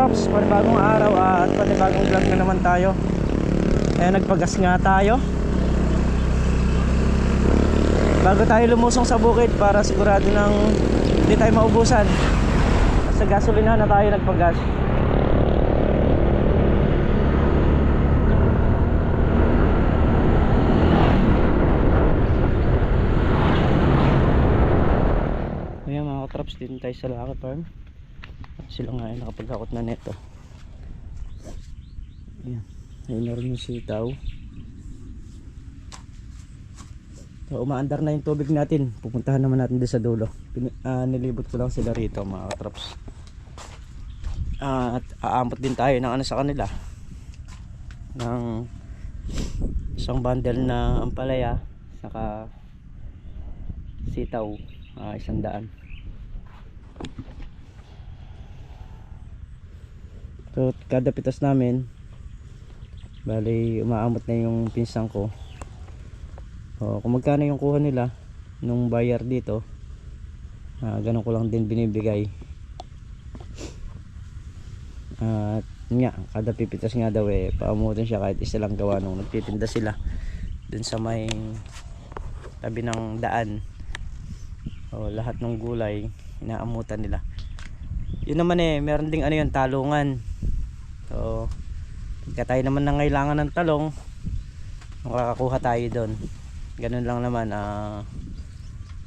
katrops, panibagong araw at panibagong vlog na naman tayo. Nagpagas nga tayo bago tayo lumusong sa bukid para sigurado nang hindi tayo maubusan. Sa gasolinahan na tayo nagpagas. Ayan mga katrops, dito tayo sa Lucky Farm. Sila nga ay nakapagkakot na neto. Ayan, ayun na rin yung sitaw. So, umaandar na yung tubig natin. Pupuntahan naman natin din sa dulo. Nilibot ko lang sila rito mga katrops. At aamot din tayo ng ano sa kanila, ng isang bundle na ampalaya saka sitaw, 100. So kada pitas namin bali umaamot na yung pinsang ko. Kung magkano yung kuha nila nung buyer dito, ganun ko lang din binibigay. At nga kada pipitas nga daw paamutin siya kahit isa lang gawa nung nagtitinda sila dun sa may tabi ng daan. Lahat ng gulay inaamutan nila. Yun naman meron ding ano yun, talungan. So pagka tayo naman nangailangan ng talong, makakakuha tayo doon. Ganun lang naman,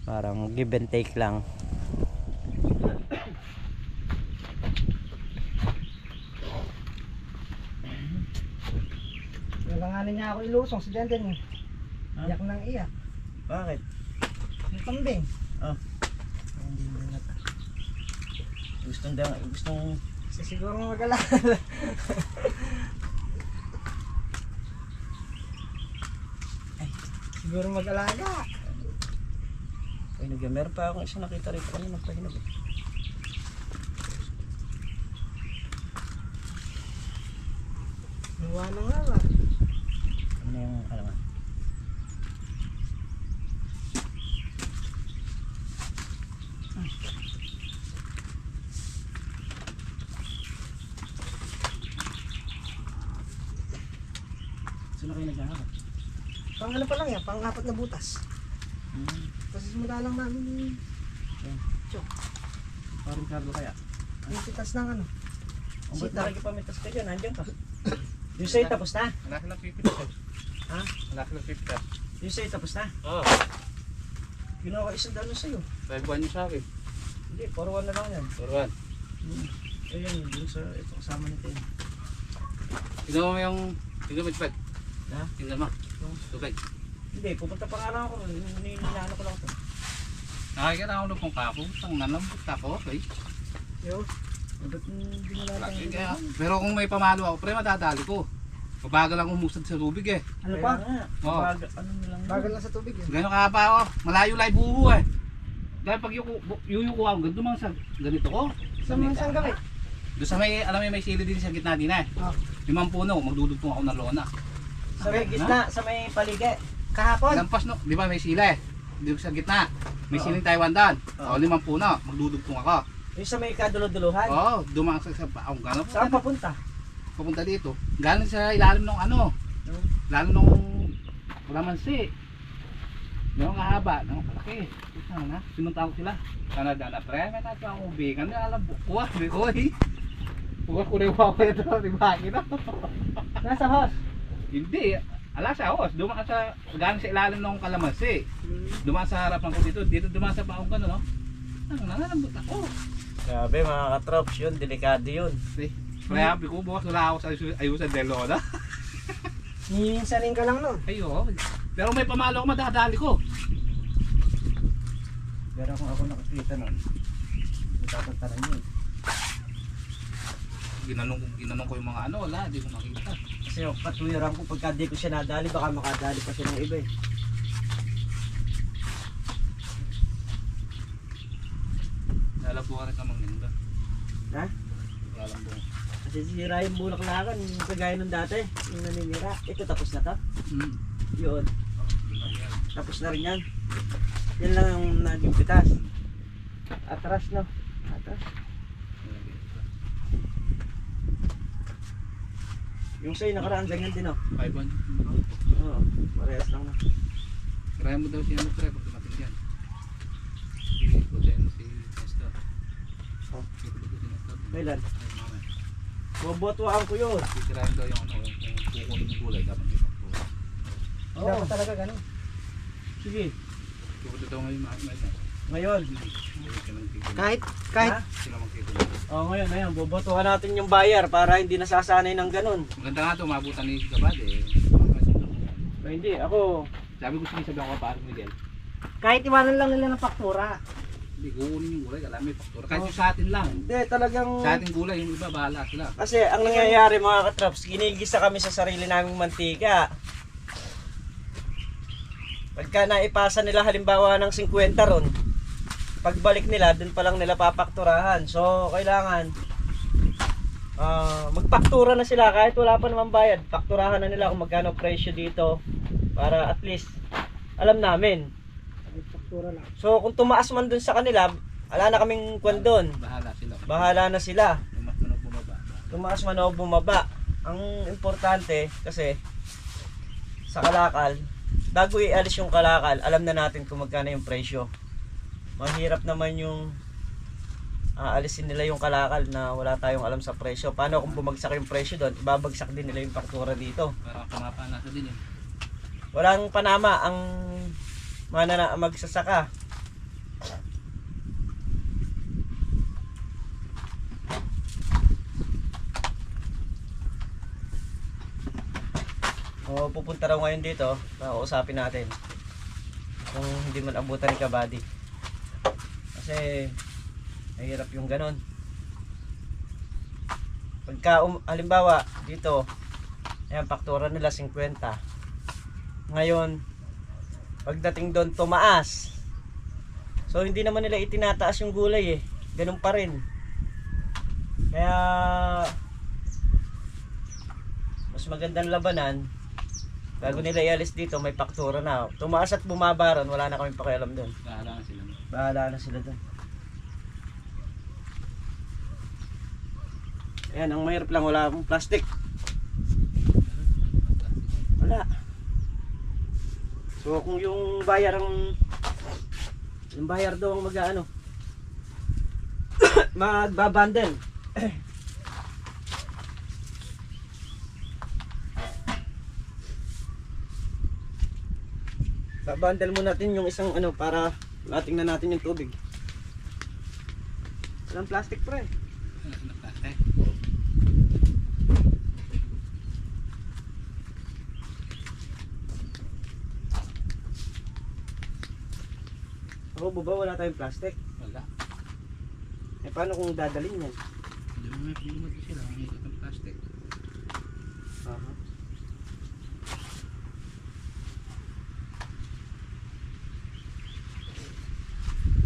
parang give and take lang. Nalanganin niya ako ilusong si Denden. Iyak nang iyak. Bakit? Yung kambing. Gustong Siguro mag-alala. Siguro mag-alaga. meron pa akong isang nakita rito kanina nagpahinag. Nawa na nga ba? Ano yung alaman? Saan kayo nag-ahakot? Pang ano pa lang yan, pang 4 na butas. Kasi simula lang namin chok. Parang cargo kaya? Yung pitas ng ano. Ang ba't nakikipamitas ka dyan? Nandiyan ka? Yung sa'yo tapos na? Wala silang pipitas eh. Ha? Wala silang pipitas. Yung sa'yo tapos na? Oo. Ginawa isang dalo sa'yo. 5-1 yung sa akin. Hindi, 4-1 na lang yan. 4-1. Ayun, dun sa ito kasama nito yun. Tignan mo yung... Tignan mo yung tubig. Ha? Tignan mo. Tubig. Hindi, pupunta pa nga lang ako. Ninaano ko lang ito. Nakakita ako nung kong kapo. Tang nalambot ako. Okay. Yo. Ba't hindi mo natin? Pero kung may pamalo ako, pre madadali ko. Mabagal lang umusad sa tubig eh. Ano pa? Oo. Ano lang? Bagal lang sa tubig yun. Gano'n ka pa ako. Malayo lang buho eh. Dahil pag yuyuko ako, ganito mang sa ganito ko. Saan gawin? Doon sa may, alam mo may sili din sa gitna din eh. 5 puno, magdudugtong ako ng lona. Sa may gitna, sa may paligid. Kahapon. Lampas no, di ba may sila eh. Dito sa gitna. May siling Taiwan doon. O 5 puno, magdudugtong ako. Yung sa may kadulo-duluhan. Oo, dumaan sa paong gano'n. Saan papunta? Papunta dito. Galing sa ilalim ng ano. Ilalim ng kalamansi. Yung haba, ng palaki. Ito na, sinunta ko sila. Kanada na pre, may natin akong ubigan. Alam, bukuha, oy. Bukuha ko rin ako ito, di ba? Nasa house. Hindi, ala sa hos. Dumaan sa, galing sa ilalim ng kalamansi. Dumaan sa harapan ko dito. Dito dumaan sa paong gano'n, no? Nangalambot ako. Grabe mga katrops yun, delikado yun. Kaya sabi ko, bukas wala ako sa ayusan de Lona. Minsanin ka lang nun. Ayo, pero may pamalo ako, madadali ko. Pero kung ako nakakita nun, matatantanan yun. Ginanong ko yung mga ano, wala, hindi ko makita. Kasi patuwiran ko pagka di ko siya nadali, baka makadali pa siya ng iba eh. Lalabuhan rin ka magninda. Ha? Lalabuhan. Kasi sira yung bulaklakan, kagaya nung dati, yung naninira. Ito tapos na to? Yun. Tapos na rin yan. Yan lang ang naging pitas. Atras no? Atras. Yung sa'yo nakaraan, ganyan din oh. 500. Oo, parehas lang na. Kaya mo daw siya mag-try pag dumating yan. Si Coden, si Nestor. Oh. Si Nestor. Kailan? Ay, mamaya. Bobotuhan ko yun. Titirahin daw yung ano, yung kukunin yung gulay, dapat may faktura. Oo. Dapat talaga ganun. Sige, Kukunin daw ngayon mamaya. ngayon. Kahit, Sila magkikunin. Ngayon, bobotuhan natin yung buyer para hindi nasasanay ng ganun. Maganda nga ito, mabutan ni Gabad eh. Hindi, ako, Sabi ko sige, sabi ako parang Miguel. kahit iwanan lang nila ng faktura. Hindi, kukunin yung gulay, alam may faktura. Kahit yung sa atin lang. hindi talagang... Sa ating gulay, yung iba, bahala sila. Kasi ang nangyayari mga katraps, ginigisa kami sa sarili naming mantika. Pagka naipasa nila halimbawa ng 50 ron, pagbalik nila, dun pa lang nila papakturahan. So, kailangan magpaktura na sila kahit wala pa naman bayad. Pakturahan na nila kung magkano presyo dito para at least alam namin. Faktura lang. So, kung tumaas man dun sa kanila, wala na kaming kwan dun. Bahala sila. Bahala na sila. Yung mas manong bumaba. Tumaas man o bumaba. Ang importante kasi sa kalakal, bago ialis yung kalakal, alam na natin kung magkano yung presyo. Mahirap naman yung aalisin nila yung kalakal na wala tayong alam sa presyo. Paano kung bumagsak yung presyo doon? Ibabagsak din nila yung faktura dito. Para pumapana sa din eh. Walang panama ang magsasaka. O pupunta raw ngayon dito, kausapin natin kung hindi man abutan ni Kabady. Kasi mahirap yung ganon. Pagka halimbawa dito, ayan, faktura nila 50. Ngayon, pagdating doon tumaas. So hindi naman nila itinataas yung gulay eh. Ganun pa rin. Kaya mas magandang labanan. Bago nila ialis dito, may faktura na. Tumaas at bumaba ron, wala na kaming pakialam doon. Bahala na sila. Bahala na sila doon. Ayan, ang mahirap lang, wala akong plastic. Wala. So kung yung buyer daw ang mag-ano magbabundle. Babundle mo natin yung isang ano para matingnan natin yung tubig. Walang plastic pre. Ako ba wala tayong plastic? Wala. Eh paano kung dadalhin yan? Hindi mo sila. Hindi ito ng plastic.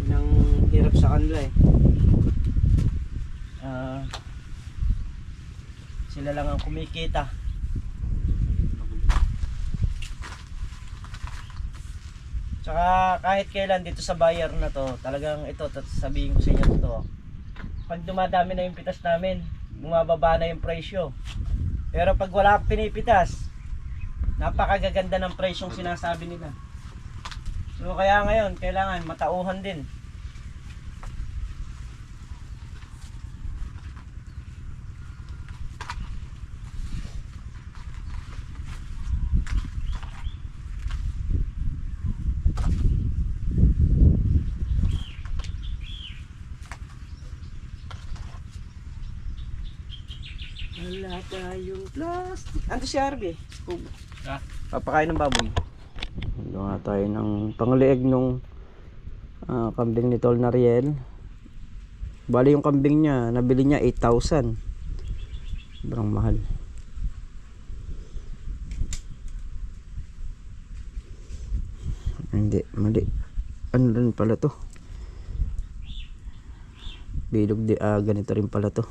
Nang hirap sa kanila eh. Sila lang ang kumikita. Tsaka kahit kailan dito sa buyer na to, talagang ito, sabihin ko sa inyo to. Pag dumadami na yung pitas namin, bumababa na yung presyo. Pero pag wala akong pinipitas, napakagaganda ng presyong sinasabi nila. So kaya ngayon, kailangan matauhan din. Wala tayong plastic. Ando si Harvey. Ha? Papakain ng baboy. Gawa tayo ng panglieg nung kambing ni Tol Nariel. Bali yung kambing niya, nabili niya 8,000. Sobrang mahal. Hindi, mali. Ano rin pala to? Bilog di, ganito rin pala to.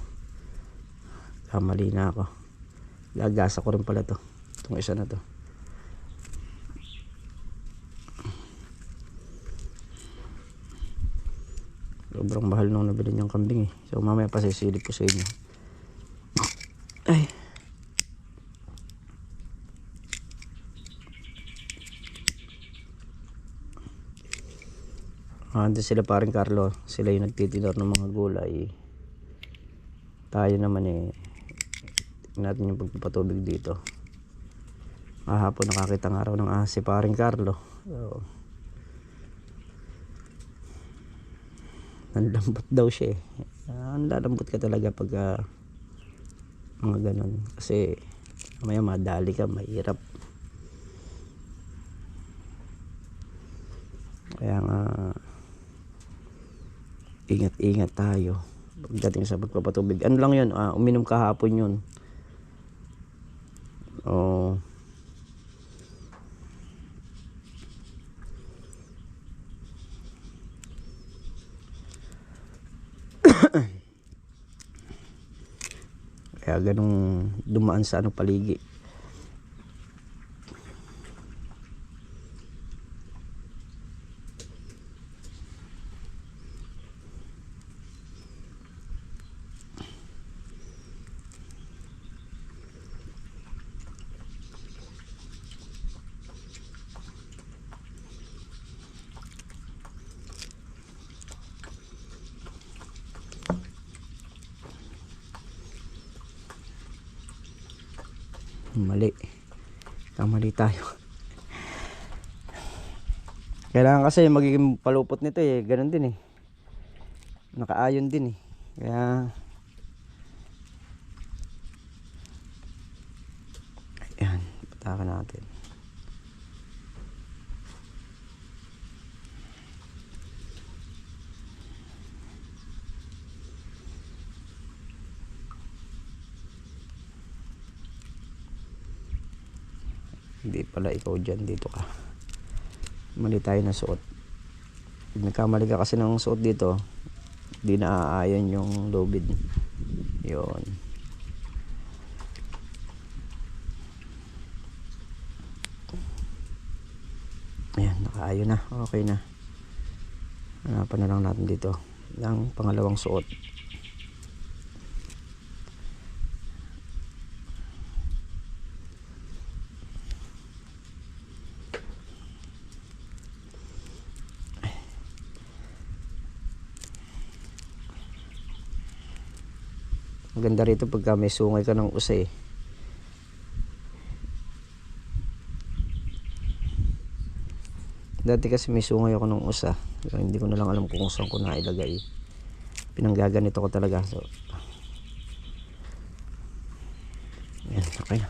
Mali na ako. Gagasa ko rin pala to. Itong isa na to. Sobrang mahal nung nabili niyang kambing eh. So mamaya pa sisilip ko sa inyo. Ay. Doon sila paring Carlo, sila yung nagtitinor ng mga gulay. Tayo naman tingnan natin yung pagpapatubig dito. Kahapon nakakita nga raw ng si paring Carlo. So, nanlambot daw siya ang lalambot ka talaga pag mga ganun. Kasi mamaya madali ka, mahirap. Kaya nga ingat-ingat tayo pagdating sa pagpapatubig. Ano lang yun, uminom kahapon yun. Kaya ganung dumaan sa paligi. Mali tayo. Kailangan kasi magiging palupot nito ganun din nakaayon din kaya ayan, patakan natin. Hindi pala ikaw dyan, dito ka. Mali tayo na suot. Pag nagkamali ka kasi ng suot dito, hindi naaayon yung lubid. Yun. Ayan, nakaayon na. Okay na. Hanapan na lang natin dito ng pangalawang suot. Maganda rito pagka may sungay ka ng usay. Dati kasi may sungay ako ng usa. Pero hindi ko na lang alam kung saan ko na ilagay. Pinanggaganito ko talaga. So, yan, okay na.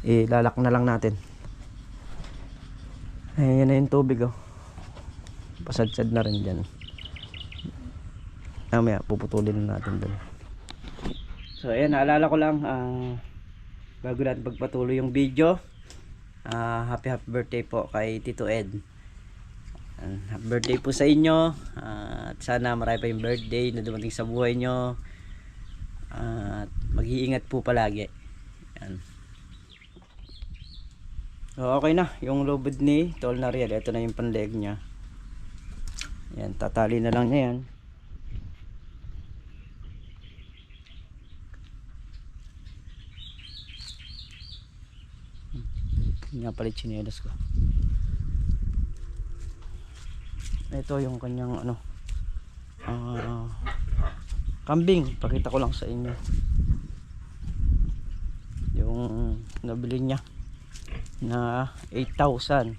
Ilalak na lang natin. Ayan na yung tubig Pasadsad na rin dyan. Mamaya puputulin na natin dun. So ayan, naalala ko lang bago natin pagpatuloy yung video, happy birthday po kay Tito Ed. Happy birthday po sa inyo, at sana marami pa yung birthday na dumating sa buhay nyo, at mag-iingat po palagi. Ayan. So okay na yung lubid ni Tol Nariel. Ito na yung panleg nya. Ayan, tatali na lang niya yan. Nga palit chinelas ko. Ito yung kanyang kambing. Pakita ko lang sa inyo yung nabili niya na 8,000.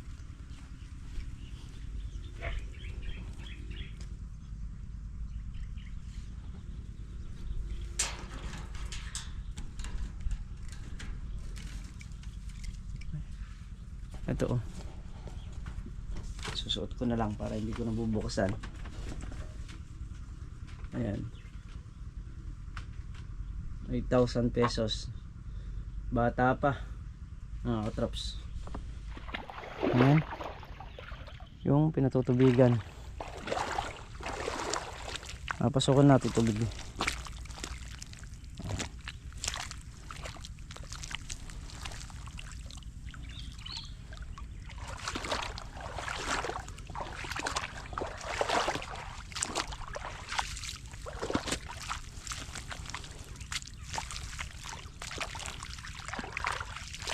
Ito susuot ko na lang para hindi ko nabubuksan. Ayan, 8,000 pesos. Bata pa, katraps. Ayan yung pinatutubigan. Pasokan natin tubig.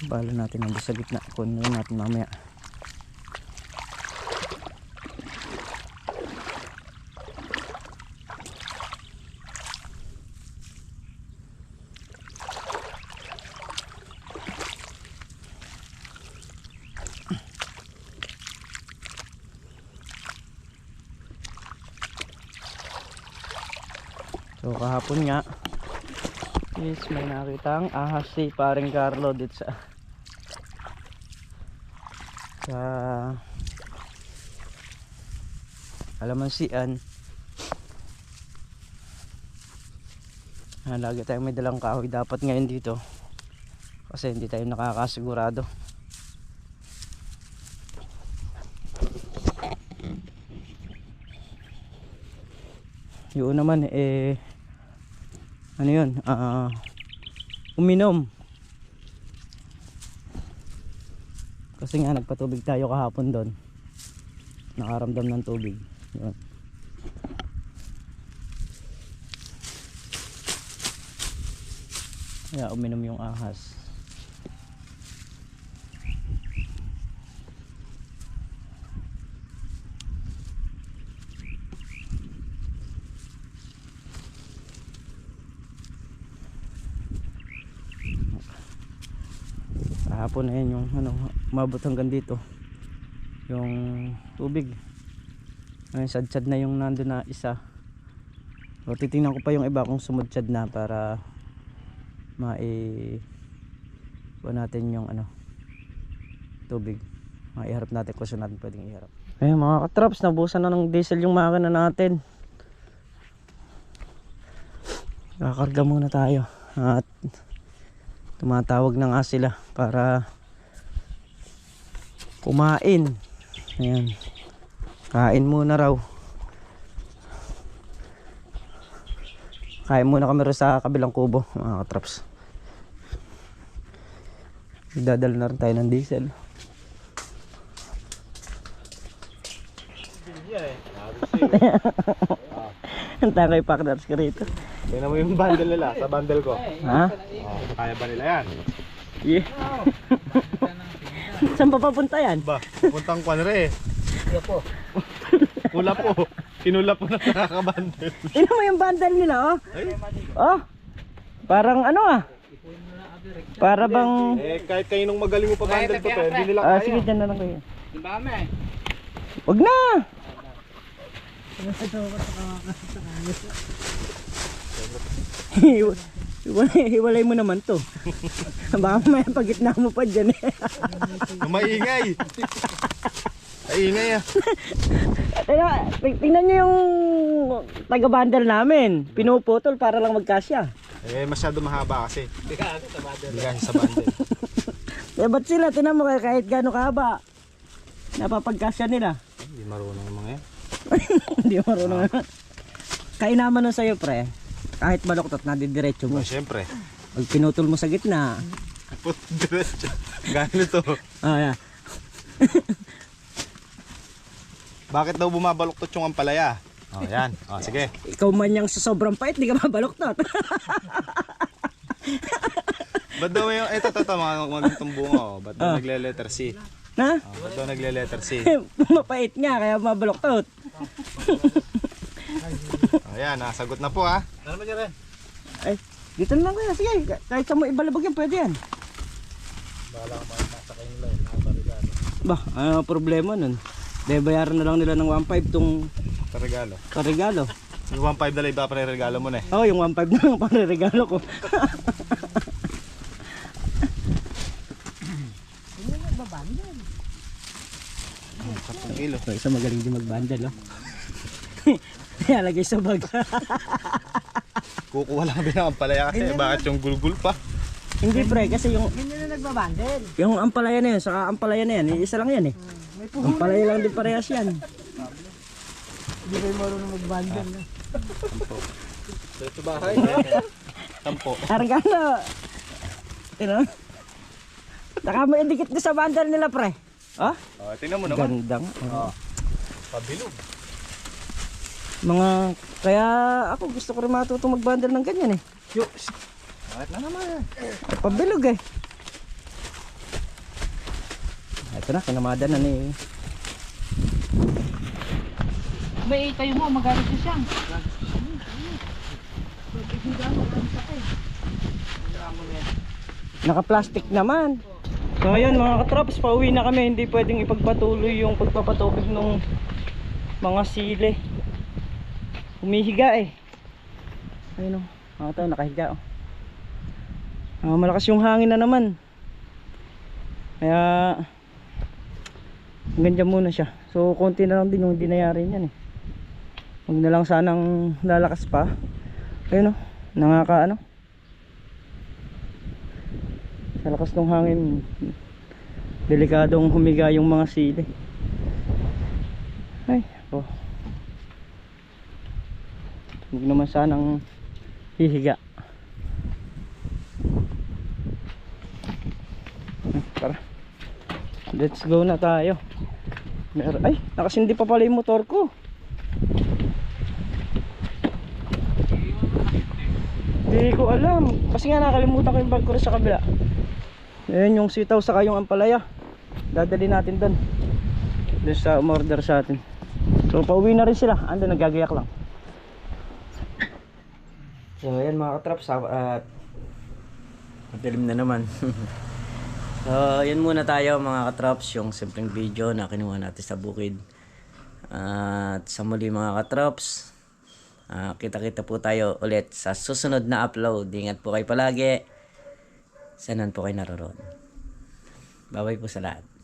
Bala natin nandun sa gitna. Kunin natin mamaya. So kahapon nga is may nakitang ahas si paring Carlo dito sa Alamansian. Lagi tayong may dalang kahoy dapat ngayon dito kasi hindi tayo nakakasigurado. Yun naman ano yun, uminom kasi nga nagpatubig tayo kahapon doon, nakaramdam ng tubig. Yun. Kaya uminom yung ahas. Kahapon na yun yung umabot hanggang dito yung tubig. Ngayon sad-sad na yung nandun na isa. So titingnan ko pa yung iba kung sumudsyad na para natin yung tubig. Maiharap natin kung saan natin pwedeng iharap. Ayun mga katraps, nabusan na ng diesel yung makina natin. Kakarga muna tayo at tumatawag na nga sila para kumain. Ayan, kain muna raw. Kain muna kami rin sa kabilang kubo mga katraps. Dadala na rin tayo ng diesel. Ang takay partners ka rito. Tingnan mo yung bundle nila sa bundle ko. Ha? Oh, kaya ba nila yan? Yeah. Saan pa papunta yan? Ba, puntang Kwanre. Kula po. Kinula po na nakaka-bundle. Tingnan mo yung bundle nila, oh. Ay, Oh. Parang para bang kahit kayo nung magaling mo pa bundle to, hindi nila kaya. sige, dyan na lang kayo. Dami. Wag na. Hiwalay mo naman to. Baka may pagitna mo pa dyan eh. Maingay. Ay, ingay ah. Tingnan nyo yung taga-bundle namin. Pinuputol para lang magkasya. Masyado mahaba kasi. Hindi kasi sa bundle. Ba't sila? Tingnan mo kahit gano'ng kahaba napapagkasya nila. Hindi marunong yung mga yan. Hindi marunong. Kainaman nun sa'yo pre. Kahit baloktot, nadidiretso mo. Siyempre. Pag pinutol mo sa gitna. Diretso. Gano'n to. Yeah. Bakit daw bumabaluktot yung ampalaya? Oh, yan. Oh, sige. Ikaw man yung sa sobrang pait, di ka mabaloktot. Ba't daw yung, ito, mga tumbunga, oh. Ba't daw nagle-letter C? Na? Oh, ba't daw nagle-letter C? Mapait nga, kaya mabaloktot. Ayan, sagot na po ha. Ano ba dyan? Ay, dito na lang kaya. Sige, kahit sa mo ibalabag yan, pwede yan. Bahala ka makasakay nila yun, nakabarigado. Bah, ano problema nun? Dahil bayaran na lang nila ng 1.5 tong Regalo. regalo. Yung 1.5 na lang iba pa regalo mo na eh. Oh, yung 1.5 na lang para regalo ko. Katong kilo. So, isa magaling din mag-bundle, oh. Nalagay sa bag. Kukuha lang din ang ampalaya kasi bakit yung gulgul pa? Hindi pre, kasi yung Hindi na nagbabandel. yung ampalaya na yun, saka ampalaya na yan, isa lang yan eh. Ampalaya lang din parehas yan. Hindi kayo marunong magbandel. Dito bahay. Sampo. Argano. Tingnan. Saka mo idikit na sa bundle nila pre. Oh? Oh, tingnan mo naman. Gandang. Oh. Pabilog. Mga, kaya ako gusto ko rin matutong mag-bundle ng ganyan eh. Bakit na naman? Pabilog eh. Ito na, kinamada na ni. May tayo mo, magalit siya siyang. Naka-plastic naman. So ayun mga katrops, pauwi na kami. Hindi pwedeng ipagpatuloy yung pagpapatubig ng mga sili. Humihiga eh. Ayun o, mga tao nakahiga o. Malakas yung hangin na naman. Kaya hanggang dyan muna siya. So konti na lang din yung hindi nangyari niyan eh. Huwag na lang sanang lalakas pa. Ayun o, sa lakas ng hangin, delikadong humiga yung mga sili. Ay oh. Huwag naman sanang hihiga. Tara, let's go na tayo. Ay, nakasindi pa pala yung motor ko. Hindi ko alam kasi nga nakalimutan ko yung bag ko sa kabila. Ayan yung sitaw saka yung ampalaya. Dadali natin doon sa umorder sa atin. So pauwi na rin sila. Ando nagagayak lang. So ayan mga katraps, madilim na naman. So yun muna tayo mga katraps, yung simpleng video na kinuha natin sa bukid. At sa muli mga katraps, kita-kita po tayo ulit sa susunod na upload. Ingat po kayo palagi. Saan po kayo naroon. Bye-bye po sa lahat.